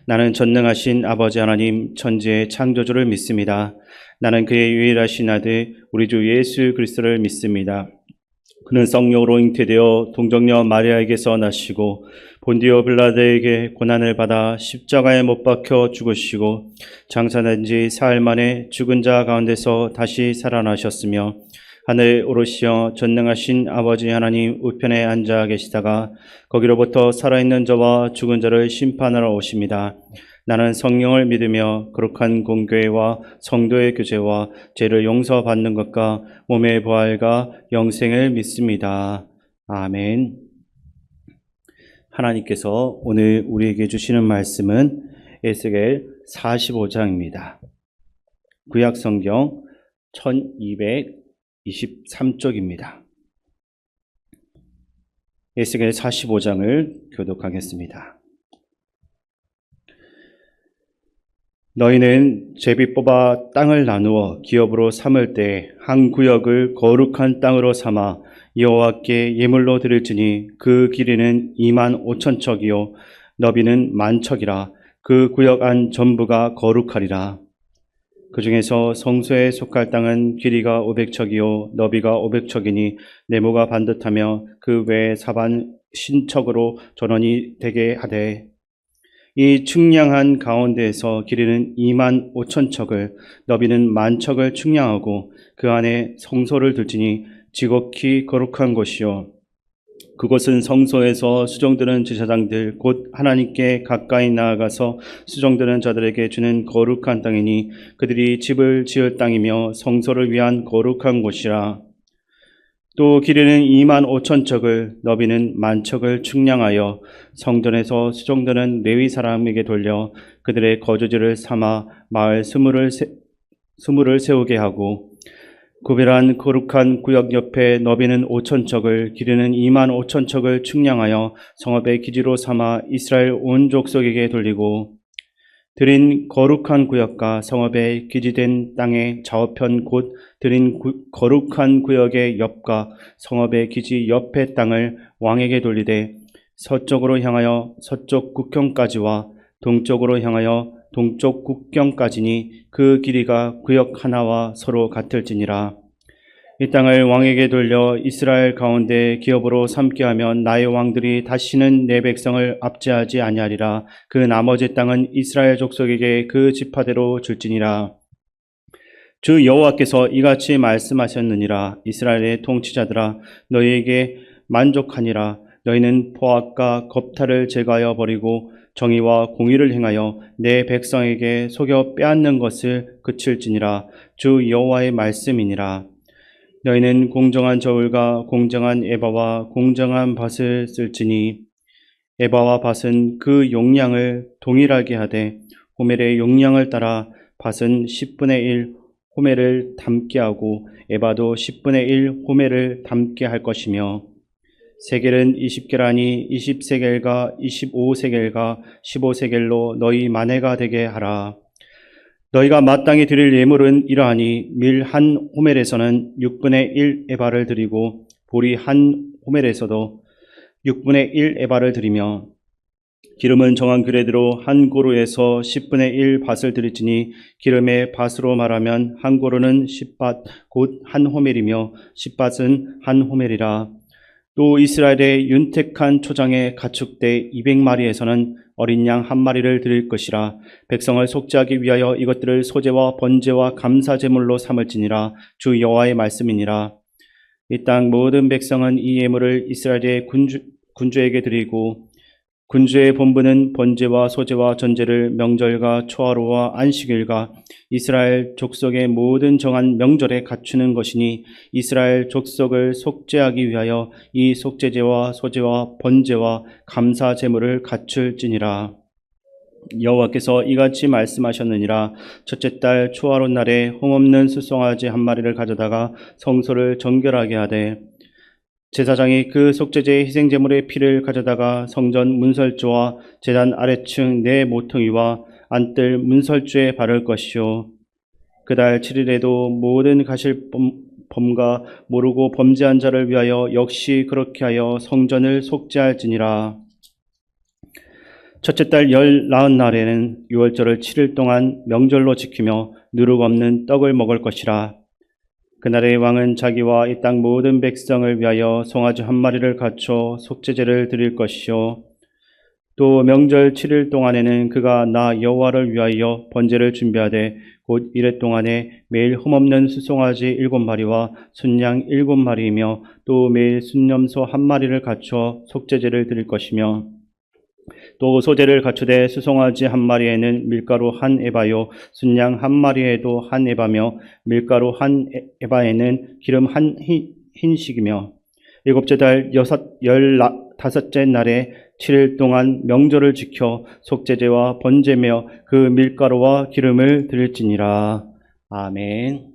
나는 전능하신 아버지 하나님 천지의 창조주를 믿습니다. 나는 그의 유일하신 아들 우리 주 예수 그리스도를 믿습니다. 그는 성령으로 잉태되어 동정녀 마리아에게서 나시고 본디오 빌라도에게 고난을 받아 십자가에 못 박혀 죽으시고 장사된 지 사흘 만에 죽은 자 가운데서 다시 살아나셨으며 하늘 오르시어 전능하신 아버지 하나님 우편에 앉아 계시다가 거기로부터 살아있는 자와 죽은 자를 심판하러 오십니다. 나는 성령을 믿으며 거룩한 공교회와 성도의 교제와 죄를 용서받는 것과 몸의 부활과 영생을 믿습니다. 아멘. 하나님께서 오늘 우리에게 주시는 말씀은 에스겔 45장입니다. 구약성경 1223쪽입니다. 에스겔 45장을 교독하겠습니다. 너희는 제비 뽑아 땅을 나누어 기업으로 삼을 때 한 구역을 거룩한 땅으로 삼아 여호와께 예물로 드릴지니 그 길이는 25,000척이요 너비는 10,000척이라. 그 구역 안 전부가 거룩하리라. 그 중에서 성소에 속할 땅은 길이가 500척이요 너비가 500척이니 네모가 반듯하며 그 외에 사반 신척으로 전원이 되게 하되 이 측량한 가운데에서 길이는 25,000척을 너비는 10,000척을 측량하고 그 안에 성소를 둘지니 지극히 거룩한 곳이요 그곳은 성소에서 수종드는 제사장들 곧 하나님께 가까이 나아가서 수종드는 자들에게 주는 거룩한 땅이니 그들이 집을 지을 땅이며 성소를 위한 거룩한 곳이라. 또 길이는 25,000척을 너비는 10,000척을 측량하여 성전에서 수종드는 레위 사람에게 돌려 그들의 거주지를 삼아 마을 스물을 세우게 하고 구별한 거룩한 구역 옆에 너비는 5,000척을 길이는 25,000척을 측량하여 성읍의 기지로 삼아 이스라엘 온 족속에게 돌리고 드린 거룩한 구역과 성읍의 기지된 땅의 좌우편 곧 드린 거룩한 구역의 옆과 성읍의 기지 옆의 땅을 왕에게 돌리되 서쪽으로 향하여 서쪽 국경까지와 동쪽으로 향하여 동쪽 국경까지니 그 길이가 구역 하나와 서로 같을지니라. 이 땅을 왕에게 돌려 이스라엘 가운데 기업으로 삼게 하면 나의 왕들이 다시는 내 백성을 압제하지 아니하리라. 그 나머지 땅은 이스라엘 족속에게 그 지파대로 줄지니라. 주 여호와께서 이같이 말씀하셨느니라. 이스라엘의 통치자들아 너희에게 만족하니라. 너희는 포악과 겁탈을 제거하여 버리고 정의와 공의를 행하여 내 백성에게 속여 빼앗는 것을 그칠지니라. 주 여호와의 말씀이니라. 너희는 공정한 저울과 공정한 에바와 공정한 밭을 쓸지니 에바와 밭은 그 용량을 동일하게 하되 호멜의 용량을 따라 밭은 10분의 1 호멜을 담게 하고 에바도 10분의 1 호멜을 담게 할 것이며 세겔은 20계란이 20세겔과 25세겔과 15세겔로 너희 만회가 되게 하라. 너희가 마땅히 드릴 예물은 이러하니 밀 한 호멜에서는 6분의 1 에바를 드리고 보리 한 호멜에서도 6분의 1 에바를 드리며 기름은 정한 규례대로 한 고루에서 10분의 1 밭을 드릴지니 기름의 밭으로 말하면 한 고루는 10밭 곧 한 호멜이며 10밭은 한 호멜이라. 또 이스라엘의 윤택한 초장의 가축대 200마리에서는 어린 양 한 마리를 드릴 것이라. 백성을 속죄하기 위하여 이것들을 소제와 번제와 감사 제물로 삼을지니라. 주 여호와의 말씀이니라. 이 땅 모든 백성은 이 예물을 이스라엘의 군주에게 드리고 군주의 본분은 번제와 소제와 전제를 명절과 초하루와 안식일과 이스라엘 족속의 모든 정한 명절에 갖추는 것이니 이스라엘 족속을 속죄하기 위하여 이 속죄제와 소제와 번제와 감사 제물을 갖출지니라. 여호와께서 이같이 말씀하셨느니라. 첫째 달 초하루 날에 흠없는 수송아지 한 마리를 가져다가 성소를 정결하게 하되 제사장이 그 속죄제의 희생제물의 피를 가져다가 성전 문설주와 제단 아래층 네 모퉁이와 안뜰 문설주에 바를 것이요 그달 7일에도 모든 가실 범과 모르고 범죄한 자를 위하여 역시 그렇게 하여 성전을 속죄할지니라. 첫째 달 19날에는 유월절을 7일 동안 명절로 지키며 누룩 없는 떡을 먹을 것이라. 그날의 왕은 자기와 이 땅 모든 백성을 위하여 송아지 한 마리를 갖춰 속죄제를 드릴 것이요, 또 명절 7일 동안에는 그가 나 여호와를 위하여 번제를 준비하되 곧 이래 동안에 매일 흠없는 수송아지 7마리와 순양 7마리이며 또 매일 순염소 한 마리를 갖춰 속죄제를 드릴 것이며, 또 소제를 갖추되 수송아지 한 마리에는 밀가루 한 에바요 순양 한 마리에도 한 에바며 밀가루 한 에바에는 기름 한 흰식이며, 일곱째 달 15째 날에 7일 동안 명절을 지켜 속죄제와 번제며 그 밀가루와 기름을 드릴지니라. 아멘.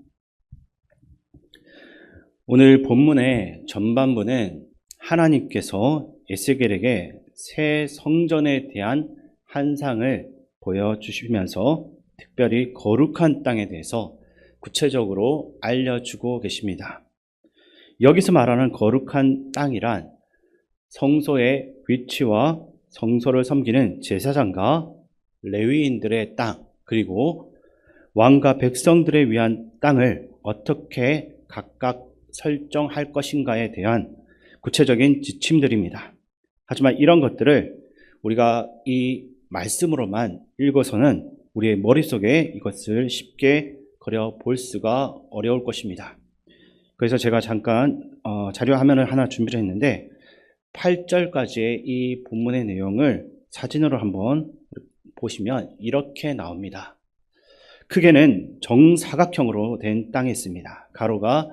오늘 본문의 전반부는 하나님께서 에스겔에게 새 성전에 대한 환상을 보여주시면서 특별히 거룩한 땅에 대해서 구체적으로 알려주고 계십니다. 여기서 말하는 거룩한 땅이란 성소의 위치와 성소를 섬기는 제사장과 레위인들의 땅, 그리고 왕과 백성들에 위한 땅을 어떻게 각각 설정할 것인가에 대한 구체적인 지침들입니다. 하지만 이런 것들을 우리가 이 말씀으로만 읽어서는 우리의 머릿속에 이것을 쉽게 그려 볼 수가 어려울 것입니다. 그래서 제가 잠깐 자료 화면을 하나 준비를 했는데 8절까지의 이 본문의 내용을 사진으로 한번 보시면 이렇게 나옵니다. 크게는 정사각형으로 된 땅이 있습니다. 가로가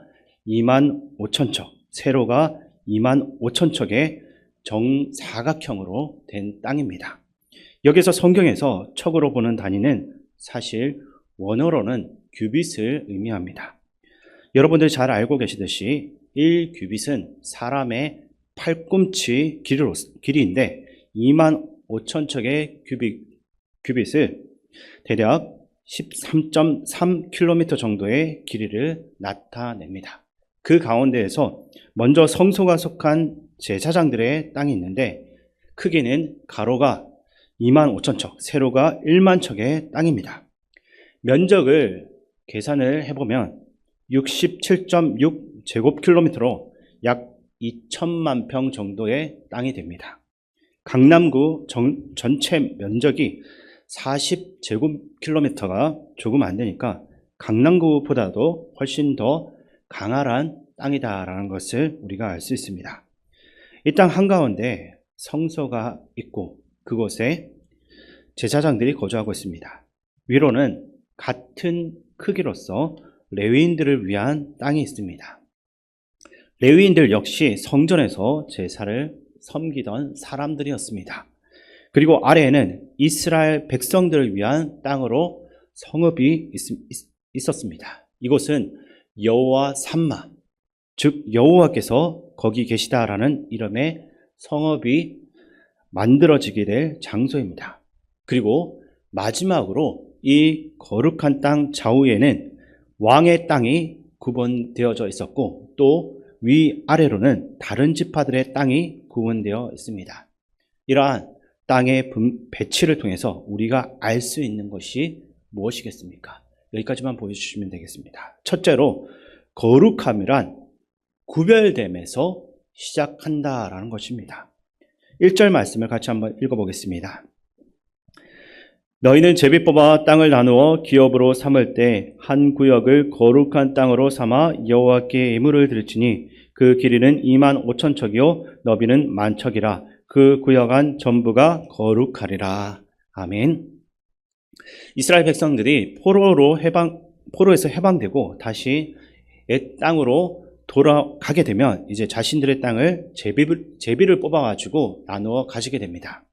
25,000척, 세로가 25,000척의 정사각형으로 된 땅입니다. 여기서 성경에서 척으로 보는 단위는 사실 원어로는 규빗을 의미합니다. 여러분들이 잘 알고 계시듯이 1규빗은 사람의 팔꿈치 길이인데 25,000척의 규빗을 대략 13.3km 정도의 길이를 나타냅니다. 그 가운데에서 먼저 성소가 속한 제사장들의 땅이 있는데 크기는 가로가 25,000척, 세로가 1만 척의 땅입니다. 면적을 계산을 해보면 67.6제곱킬로미터로 약 2천만 평 정도의 땅이 됩니다. 강남구 전체 면적이 40제곱킬로미터가 조금 안 되니까 강남구보다도 훨씬 더 강활한 땅이다라는 것을 우리가 알 수 있습니다. 이 땅 한가운데 성소가 있고 그곳에 제사장들이 거주하고 있습니다. 위로는 같은 크기로서 레위인들을 위한 땅이 있습니다. 레위인들 역시 성전에서 제사를 섬기던 사람들이었습니다. 그리고 아래에는 이스라엘 백성들을 위한 땅으로 성읍이 있었습니다. 이곳은 여호와 삼마, 즉 여호와께서 거기 계시다라는 이름의 성읍이 만들어지게 될 장소입니다. 그리고 마지막으로 이 거룩한 땅 좌우에는 왕의 땅이 구분되어져 있었고 또 위아래로는 다른 지파들의 땅이 구분되어 있습니다. 이러한 땅의 배치를 통해서 우리가 알 수 있는 것이 무엇이겠습니까? 여기까지만 보여주시면 되겠습니다. 첫째로 거룩함이란 구별됨에서 시작한다라는 것입니다. 1절 말씀을 같이 한번 읽어보겠습니다. 너희는 제비 뽑아 땅을 나누어 기업으로 삼을 때 한 구역을 거룩한 땅으로 삼아 여호와께 예물을 드릴지니 그 길이는 25,000척이요 너비는 10,000척이라. 그 구역 안 전부가 거룩하리라. 아멘. 이스라엘 백성들이 포로에서 해방되고 다시 옛 땅으로 돌아가게 되면 이제 자신들의 땅을 제비를 뽑아가지고 나누어 가지게 됩니다.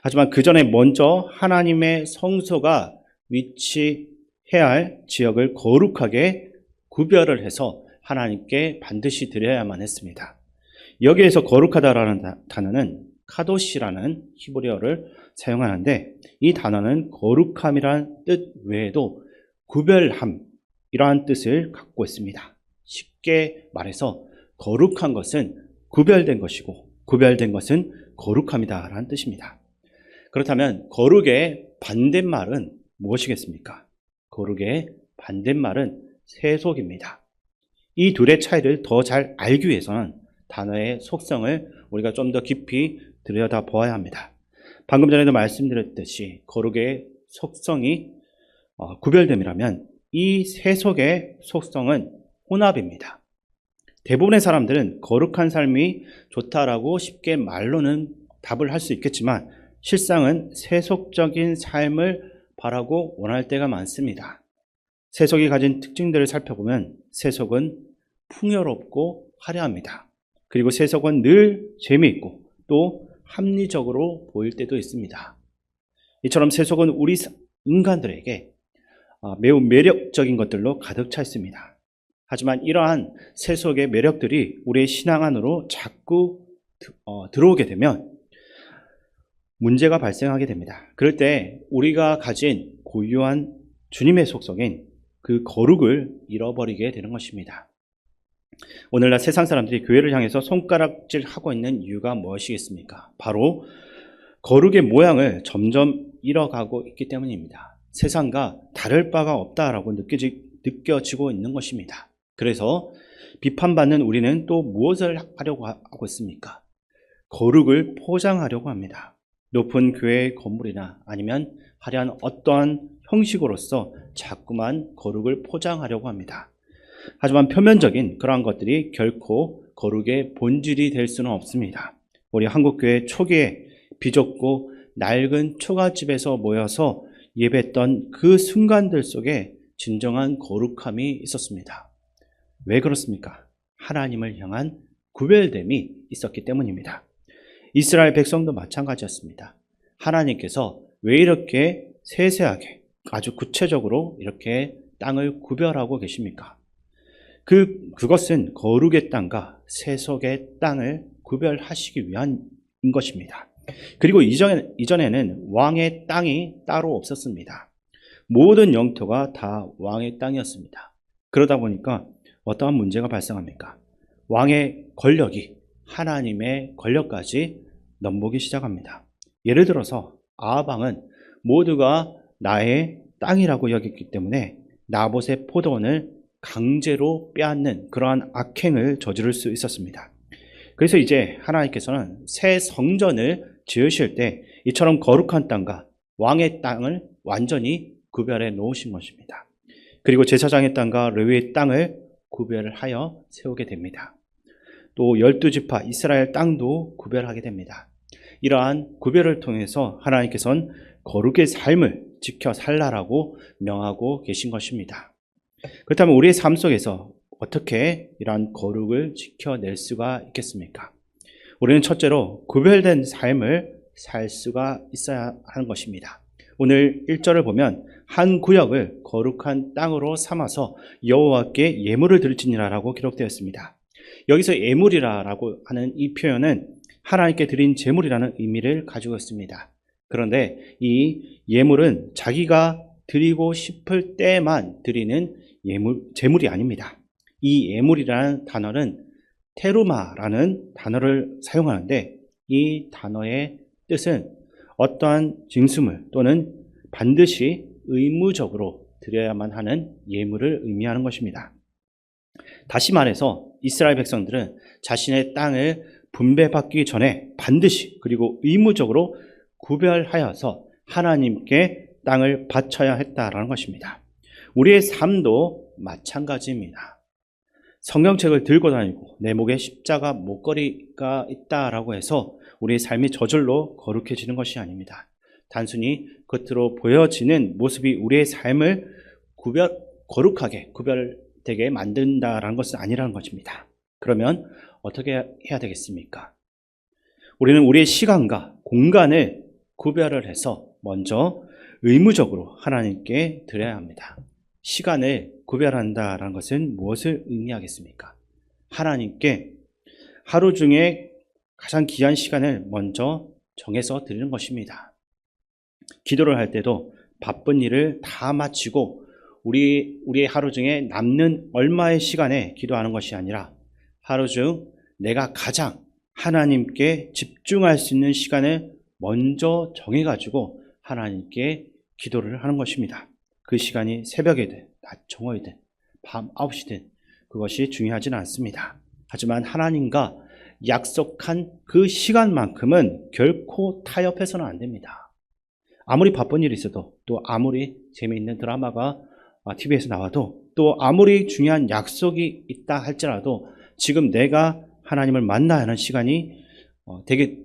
하지만 그 전에 먼저 하나님의 성소가 위치해야 할 지역을 거룩하게 구별을 해서 하나님께 반드시 드려야만 했습니다. 여기에서 거룩하다라는 단어는 카도시라는 히브리어를 사용하는데 이 단어는 거룩함이란 뜻 외에도 구별함, 이러한 뜻을 갖고 있습니다. 쉽게 말해서 거룩한 것은 구별된 것이고 구별된 것은 거룩함이다라는 뜻입니다. 그렇다면 거룩의 반대말은 무엇이겠습니까? 거룩의 반대말은 세속입니다. 이 둘의 차이를 더 잘 알기 위해서는 단어의 속성을 우리가 좀 더 깊이 들여다보아야 합니다. 방금 전에도 말씀드렸듯이 거룩의 속성이 구별됨이라면 이 세속의 속성은 혼합입니다. 대부분의 사람들은 거룩한 삶이 좋다라고 쉽게 말로는 답을 할 수 있겠지만 실상은 세속적인 삶을 바라고 원할 때가 많습니다. 세속이 가진 특징들을 살펴보면 세속은 풍요롭고 화려합니다. 그리고 세속은 늘 재미있고 또 합리적으로 보일 때도 있습니다. 이처럼 세속은 우리 인간들에게 매우 매력적인 것들로 가득 차 있습니다. 하지만 이러한 세속의 매력들이 우리의 신앙 안으로 자꾸 들어오게 되면 문제가 발생하게 됩니다. 그럴 때 우리가 가진 고유한 주님의 속성인 그 거룩을 잃어버리게 되는 것입니다. 오늘날 세상 사람들이 교회를 향해서 손가락질하고 있는 이유가 무엇이겠습니까? 바로 거룩의 모양을 점점 잃어가고 있기 때문입니다. 세상과 다를 바가 없다라고 느껴지고 있는 것입니다. 그래서 비판받는 우리는 또 무엇을 하려고 하고 있습니까? 거룩을 포장하려고 합니다. 높은 교회 건물이나 아니면 화려한 어떠한 형식으로서 자꾸만 거룩을 포장하려고 합니다. 하지만 표면적인 그러한 것들이 결코 거룩의 본질이 될 수는 없습니다. 우리 한국교회 초기에 비좁고 낡은 초가집에서 모여서 예배했던 그 순간들 속에 진정한 거룩함이 있었습니다. 왜 그렇습니까? 하나님을 향한 구별됨이 있었기 때문입니다. 이스라엘 백성도 마찬가지였습니다. 하나님께서 왜 이렇게 세세하게 아주 구체적으로 이렇게 땅을 구별하고 계십니까? 그것은 거룩의 땅과 세속의 땅을 구별하시기 위한 것입니다. 그리고 이전에는 왕의 땅이 따로 없었습니다. 모든 영토가 다 왕의 땅이었습니다. 그러다 보니까 어떠한 문제가 발생합니까? 왕의 권력이 하나님의 권력까지 넘보기 시작합니다. 예를 들어서 아합 왕은 모두가 나의 땅이라고 여겼기 때문에 나봇의 포도원을 강제로 빼앗는 그러한 악행을 저지를 수 있었습니다. 그래서 이제 하나님께서는 새 성전을 지으실 때 이처럼 거룩한 땅과 왕의 땅을 완전히 구별해 놓으신 것입니다. 그리고 제사장의 땅과 레위의 땅을 구별하여 세우게 됩니다. 또 12지파 이스라엘 땅도 구별하게 됩니다. 이러한 구별을 통해서 하나님께서는 거룩의 삶을 지켜 살라라고 명하고 계신 것입니다. 그렇다면 우리의 삶 속에서 어떻게 이러한 거룩을 지켜낼 수가 있겠습니까? 우리는 첫째로 구별된 삶을 살 수가 있어야 하는 것입니다. 오늘 1절을 보면 한 구역을 거룩한 땅으로 삼아서 여호와께 예물을 드릴지니라라고 기록되었습니다. 여기서 예물이라고 하는 이 표현은 하나님께 드린 제물이라는 의미를 가지고 있습니다. 그런데 이 예물은 자기가 드리고 싶을 때만 드리는 제물이 아닙니다. 이 예물이라는 단어는 테루마라는 단어를 사용하는데 이 단어의 뜻은 어떠한 징수물 또는 반드시 의무적으로 드려야만 하는 예물을 의미하는 것입니다. 다시 말해서 이스라엘 백성들은 자신의 땅을 분배받기 전에 반드시 그리고 의무적으로 구별하여서 하나님께 땅을 바쳐야 했다라는 것입니다. 우리의 삶도 마찬가지입니다. 성경책을 들고 다니고 내 목에 십자가 목걸이가 있다라고 해서 우리의 삶이 저절로 거룩해지는 것이 아닙니다. 단순히 겉으로 보여지는 모습이 우리의 삶을 거룩하게 구별되게 만든다라는 것은 아니라는 것입니다. 그러면 어떻게 해야 되겠습니까? 우리는 우리의 시간과 공간을 구별을 해서 먼저 의무적으로 하나님께 드려야 합니다. 시간을 구별한다라는 것은 무엇을 의미하겠습니까? 하나님께 하루 중에 가장 귀한 시간을 먼저 정해서 드리는 것입니다. 기도를 할 때도 바쁜 일을 다 마치고 우리의 하루 중에 남는 얼마의 시간에 기도하는 것이 아니라 하루 중 내가 가장 하나님께 집중할 수 있는 시간을 먼저 정해가지고 하나님께 기도를 하는 것입니다. 그 시간이 새벽이든 낮 정오이든 밤 9시든 그것이 중요하지는 않습니다. 하지만 하나님과 약속한 그 시간만큼은 결코 타협해서는 안 됩니다. 아무리 바쁜 일이 있어도, 또 아무리 재미있는 드라마가 TV에서 나와도, 또 아무리 중요한 약속이 있다 할지라도 지금 내가 하나님을 만나야 하는 시간이 되게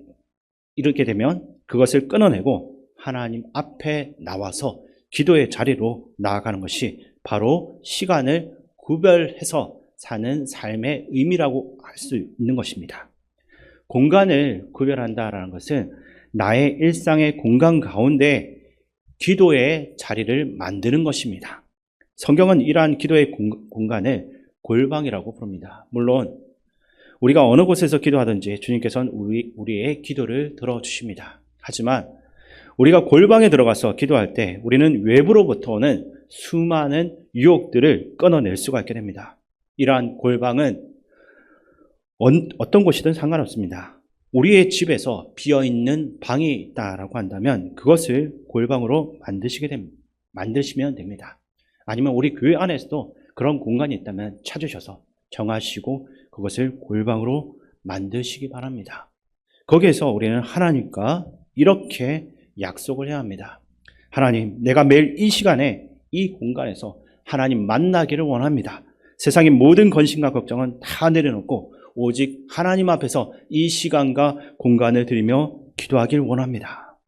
이렇게 되면 그것을 끊어내고 하나님 앞에 나와서 기도의 자리로 나아가는 것이 바로 시간을 구별해서 사는 삶의 의미라고 할 수 있는 것입니다. 공간을 구별한다라는 것은 나의 일상의 공간 가운데 기도의 자리를 만드는 것입니다. 성경은 이러한 기도의 공간을 골방이라고 부릅니다. 물론 우리가 어느 곳에서 기도하든지 주님께서는 우리의 기도를 들어주십니다. 하지만 우리가 골방에 들어가서 기도할 때 우리는 외부로부터 오는 수많은 유혹들을 끊어낼 수가 있게 됩니다. 이러한 골방은 어떤 곳이든 상관없습니다. 우리의 집에서 비어있는 방이 있다라고 한다면 그것을 골방으로 만드시면 됩니다. 아니면 우리 교회 안에서도 그런 공간이 있다면 찾으셔서 정하시고 그것을 골방으로 만드시기 바랍니다. 거기에서 우리는 하나님과 이렇게 약속을 해야 합니다. 하나님, 내가 매일 이 시간에 이 공간에서 하나님 만나기를 원합니다. 세상의 모든 건심과 걱정은 다 내려놓고 오직 하나님 앞에서 이 시간과 공간을 드리며 기도하기를 원합니다.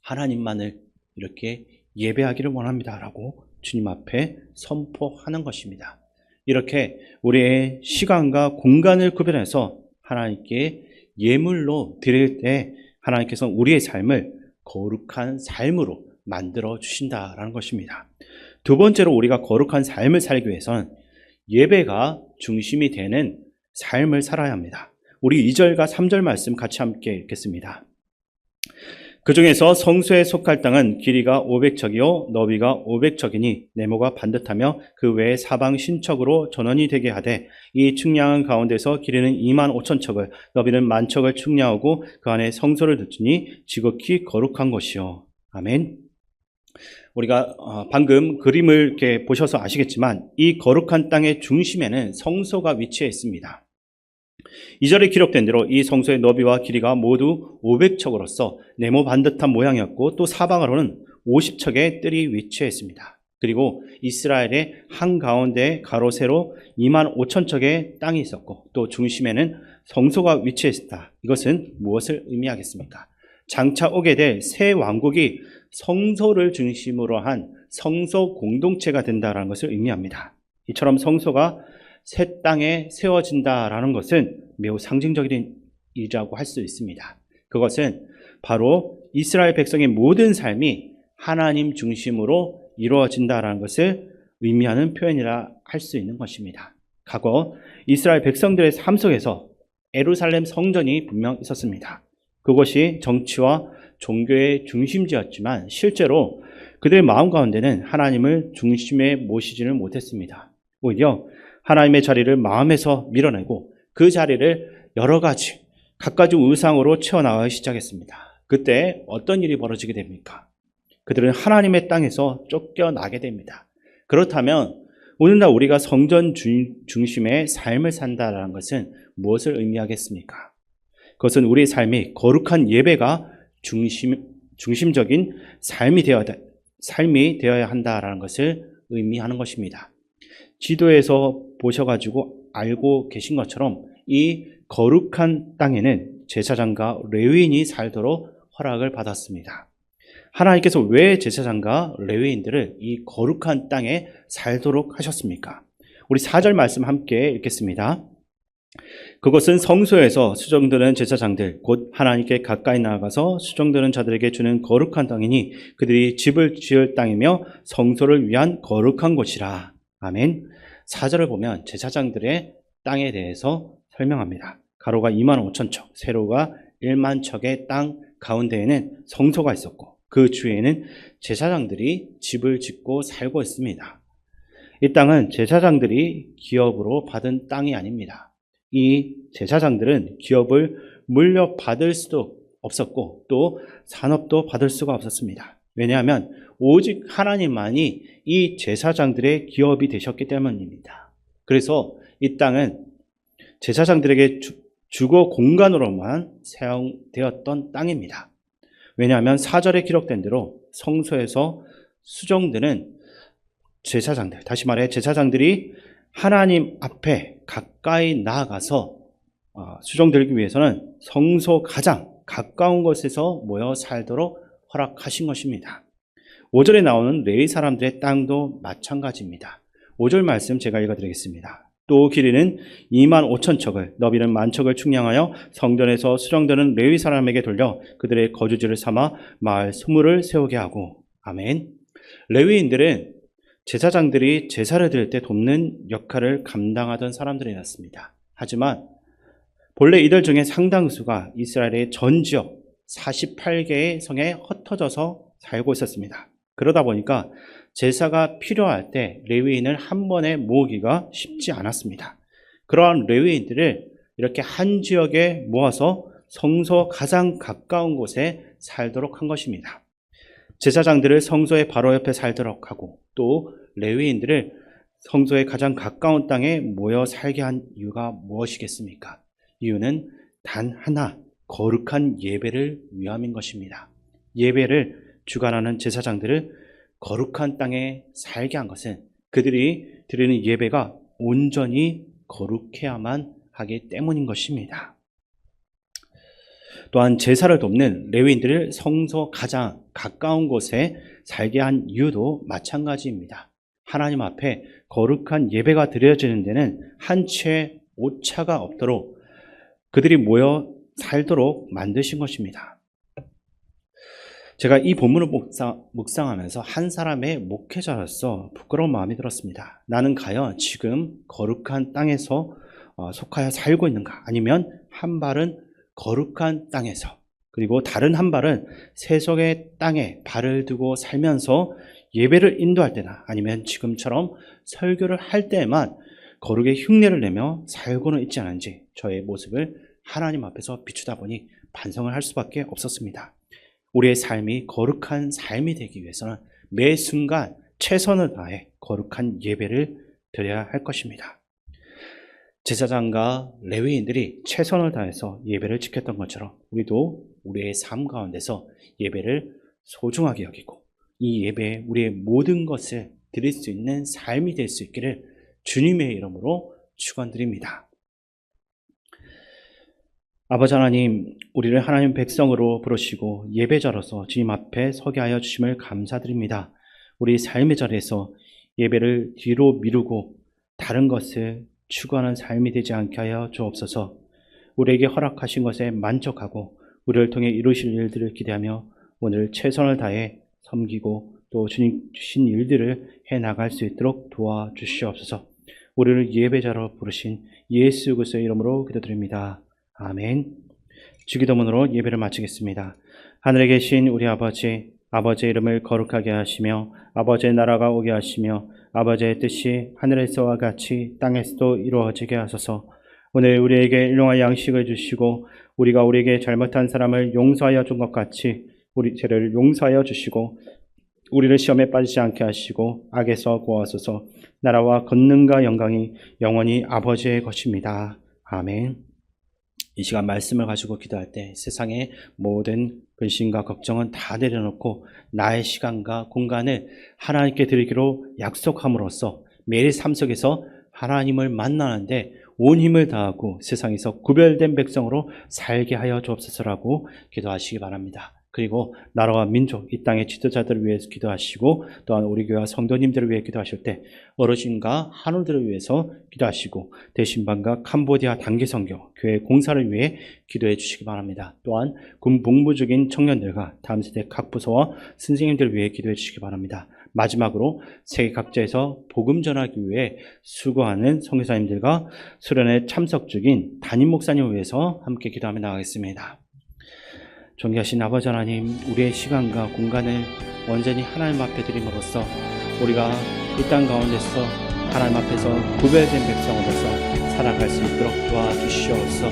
하나님만을 이렇게 예배하기를 원합니다. 라고 주님 앞에 선포하는 것입니다. 이렇게 우리의 시간과 공간을 구별해서 하나님께 예물로 드릴 때 하나님께서 우리의 삶을 거룩한 삶으로 만들어 주신다라는 것입니다. 두 번째로 우리가 거룩한 삶을 살기 위해서는 예배가 중심이 되는 삶을 살아야 합니다. 우리 2절과 3절 말씀 같이 함께 읽겠습니다. 그 중에서 성소에 속할 땅은 길이가 500척이요 너비가 500척이니 네모가 반듯하며 그 외에 사방 신척으로 전원이 되게 하되 이 측량한 가운데서 길이는 2만 5천 척을 너비는 1만 척을 측량하고 그 안에 성소를 두니 지극히 거룩한 것이요. 아멘. 우리가 방금 그림을 이렇게 보셔서 아시겠지만 이 거룩한 땅의 중심에는 성소가 위치해 있습니다. 2절에 기록된 대로 이 성소의 너비와 길이가 모두 500척으로서 네모 반듯한 모양이었고 또 사방으로는 50척의 뜰이 위치해 있습니다. 그리고 이스라엘의 한가운데 가로 세로 2만 5천 척의 땅이 있었고 또 중심에는 성소가 위치해 있다. 이것은 무엇을 의미하겠습니까? 장차 오게 될 새 왕국이 성소를 중심으로 한 성소 공동체가 된다는 것을 의미합니다. 이처럼 성소가 새 땅에 세워진다라는 것은 매우 상징적인 일이라고 할 수 있습니다. 그것은 바로 이스라엘 백성의 모든 삶이 하나님 중심으로 이루어진다라는 것을 의미하는 표현이라 할 수 있는 것입니다. 과거 이스라엘 백성들의 삶 속에서 예루살렘 성전이 분명 있었습니다. 그것이 정치와 종교의 중심지였지만 실제로 그들의 마음 가운데는 하나님을 중심에 모시지는 못했습니다. 오히려 하나님의 자리를 마음에서 밀어내고 그 자리를 여러 가지 갖가지 우상으로 채워나가기 시작했습니다. 그때 어떤 일이 벌어지게 됩니까? 그들은 하나님의 땅에서 쫓겨나게 됩니다. 그렇다면 오늘날 우리가 성전 중심의 삶을 산다는 것은 무엇을 의미하겠습니까? 그것은 우리의 삶이 거룩한 예배가 중심적인 삶이 되어야 한다는 것을 의미하는 것입니다. 지도에서 보셔가지고 알고 계신 것처럼 이 거룩한 땅에는 제사장과 레위인이 살도록 허락을 받았습니다. 하나님께서 왜 제사장과 레위인들을 이 거룩한 땅에 살도록 하셨습니까? 우리 4절 말씀 함께 읽겠습니다. 그것은 성소에서 수종드는 제사장들 곧 하나님께 가까이 나아가서 수종드는 자들에게 주는 거룩한 땅이니 그들이 집을 지을 땅이며 성소를 위한 거룩한 곳이라. 아멘. 4절을 보면 제사장들의 땅에 대해서 설명합니다. 가로가 2만 5천 척, 세로가 1만 척의 땅 가운데에는 성소가 있었고 그 주위에는 제사장들이 집을 짓고 살고 있습니다. 이 땅은 제사장들이 기업으로 받은 땅이 아닙니다. 이 제사장들은 기업을 물려받을 수도 없었고 또 산업도 받을 수가 없었습니다. 왜냐하면 오직 하나님만이 이 제사장들의 기업이 되셨기 때문입니다. 그래서 이 땅은 제사장들에게 주거 공간으로만 사용되었던 땅입니다. 왜냐하면 4절에 기록된 대로 성소에서 수종드는 제사장들, 다시 말해 제사장들이 하나님 앞에 가까이 나아가서 수종들기 위해서는 성소 가장 가까운 곳에서 모여 살도록 허락하신 것입니다. 5절에 나오는 레위 사람들의 땅도 마찬가지입니다. 5절 말씀 제가 읽어드리겠습니다. 또 길이는 2만 5천 척을, 너비는 1만 척을 축량하여 성전에서 수령되는 레위 사람에게 돌려 그들의 거주지를 삼아 마을 수물을 세우게 하고. 아멘. 레위인들은 제사장들이 제사를 드릴 때 돕는 역할을 감당하던 사람들이었습니다. 하지만 본래 이들 중에 상당수가 이스라엘의 전 지역 48개의 성에 흩어져서 살고 있었습니다. 그러다 보니까 제사가 필요할 때 레위인을 한 번에 모으기가 쉽지 않았습니다. 그러한 레위인들을 이렇게 한 지역에 모아서 성소 가장 가까운 곳에 살도록 한 것입니다. 제사장들을 성소의 바로 옆에 살도록 하고 또 레위인들을 성소의 가장 가까운 땅에 모여 살게 한 이유가 무엇이겠습니까? 이유는 단 하나, 거룩한 예배를 위함인 것입니다. 예배를 주관하는 제사장들을 거룩한 땅에 살게 한 것은 그들이 드리는 예배가 온전히 거룩해야만 하기 때문인 것입니다. 또한 제사를 돕는 레위인들을 성소 가장 가까운 곳에 살게 한 이유도 마찬가지입니다. 하나님 앞에 거룩한 예배가 드려지는 데는 한 채의 오차가 없도록 그들이 모여 살도록 만드신 것입니다. 제가 이 본문을 묵상하면서 한 사람의 목회자로서 부끄러운 마음이 들었습니다. 나는 과연 지금 거룩한 땅에서 속하여 살고 있는가? 아니면 한 발은 거룩한 땅에서 그리고 다른 한 발은 세속의 땅에 발을 두고 살면서 예배를 인도할 때나 아니면 지금처럼 설교를 할 때에만 거룩의 흉내를 내며 살고는 있지 않은지 저의 모습을 하나님 앞에서 비추다 보니 반성을 할 수밖에 없었습니다. 우리의 삶이 거룩한 삶이 되기 위해서는 매 순간 최선을 다해 거룩한 예배를 드려야 할 것입니다. 제사장과 레위인들이 최선을 다해서 예배를 지켰던 것처럼 우리도 우리의 삶 가운데서 예배를 소중하게 여기고 이 예배에 우리의 모든 것을 드릴 수 있는 삶이 될 수 있기를 주님의 이름으로 축원드립니다. 아버지 하나님, 우리를 하나님 백성으로 부르시고 예배자로서 주님 앞에 서게 하여 주심을 감사드립니다. 우리 삶의 자리에서 예배를 뒤로 미루고 다른 것을 추구하는 삶이 되지 않게 하여 주옵소서. 우리에게 허락하신 것에 만족하고 우리를 통해 이루실 일들을 기대하며 오늘 최선을 다해 섬기고 또 주님 주신 일들을 해나갈 수 있도록 도와주시옵소서. 우리를 예배자로 부르신 예수 그리스도의 이름으로 기도드립니다. 아멘. 주기도문으로 예배를 마치겠습니다. 하늘에 계신 우리 아버지, 아버지의 이름을 거룩하게 하시며 아버지의 나라가 오게 하시며 아버지의 뜻이 하늘에서와 같이 땅에서도 이루어지게 하소서. 오늘 우리에게 일용할 양식을 주시고 우리가 우리에게 잘못한 사람을 용서하여 준 것 같이 우리 죄를 용서하여 주시고 우리를 시험에 빠지지 않게 하시고 악에서 구하소서. 나라와 권능과 영광이 영원히 아버지의 것입니다. 아멘. 이 시간 말씀을 가지고 기도할 때 세상의 모든 근심과 걱정은 다 내려놓고 나의 시간과 공간을 하나님께 드리기로 약속함으로써 매일 삶 속에서 하나님을 만나는데 온 힘을 다하고 세상에서 구별된 백성으로 살게 하여 주옵소서라고 기도하시기 바랍니다. 그리고 나라와 민족, 이 땅의 지도자들을 위해서 기도하시고 또한 우리 교회와 성도님들을 위해 기도하실 때 어르신과 한우들을 위해서 기도하시고 대신반과 캄보디아 단기선교 교회 공사를 위해 기도해 주시기 바랍니다. 또한 군 복무 중인 청년들과 다음 세대 각 부서와 선생님들을 위해 기도해 주시기 바랍니다. 마지막으로 세계 각지에서 복음 전하기 위해 수고하는 선교사님들과 수련회 참석 중인 담임 목사님을 위해서 함께 기도하며 나가겠습니다. 존귀하신 아버지 하나님, 우리의 시간과 공간을 온전히 하나님 앞에 드림으로써 우리가 이 땅 가운데서 하나님 앞에서 구별된 백성으로서 살아갈 수 있도록 도와주시옵소서.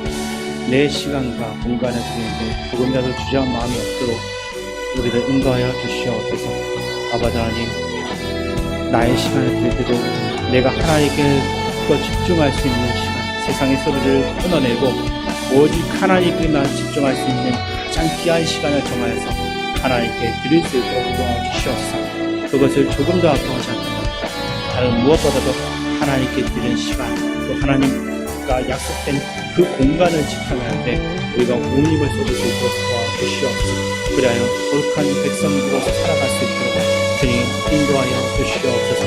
내 시간과 공간을 드리는데 조금이라도 주저한 마음이 없도록 우리를 인도하여 주시옵소서. 아버지 하나님, 나의 시간을 드릴 때도 내가 하나님께 더 집중할 수 있는 시간, 세상의 소리를 끊어내고 오직 하나님께만 집중할 수 있는 가장 귀한 시간을 정하여서 하나님께 드릴 수 있도록 도와주시옵소서. 그것을 조금도 아까워하지 않고 다른 무엇보다도 하나님께 드리는 시간, 또 하나님과 약속된 그 공간을 지켜야 하는데 우리가 온 힘을 쏟을 수 있도록 도와주시옵소서. 그리하여 거룩한 백성으로서 살아갈 수 있도록 주님 인도하여 주시옵소서.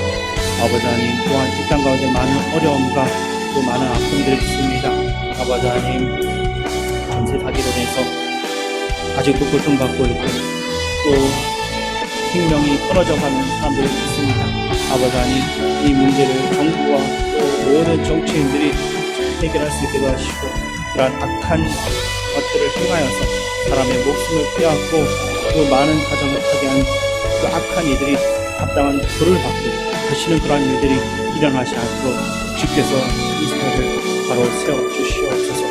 아버지 하나님, 또한 이 땅 가운데 많은 어려움과 또 많은 아픔들이 있습니다. 아버지 하나님, 전세 사기로 인해서 아직도 고통받고 있고 또 생명이 끊어져 가는 사람들이 있습니다. 아버지 하나님, 이 문제를 정부와 또 모든 정치인들이 해결할 수 있게 하시고 그러한 악한 것들을 행하여서 사람의 목숨을 빼앗고 또 많은 가정을 파괴한 그 악한 이들이 합당한 벌을 받고 다시는 그러한 일들이 일어나지 않도록 주께서 이스라엘을 바로 세워주시옵소서.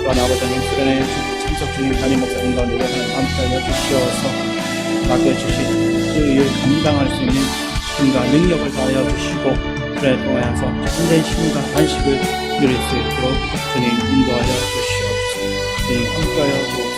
또한 아버지 하나님, 수련회 참석 중인 담임 목사님 가운데 하나님 함께하여 주시어서 맡겨주신 그 일을 감당할 수 있는 힘과 능력을 다하여 주시고 그래 통하여서 참된 힘과 안식을 누릴 수 있도록 주님 인도하여 주시옵소서. 주님 함께하여 주옵소서.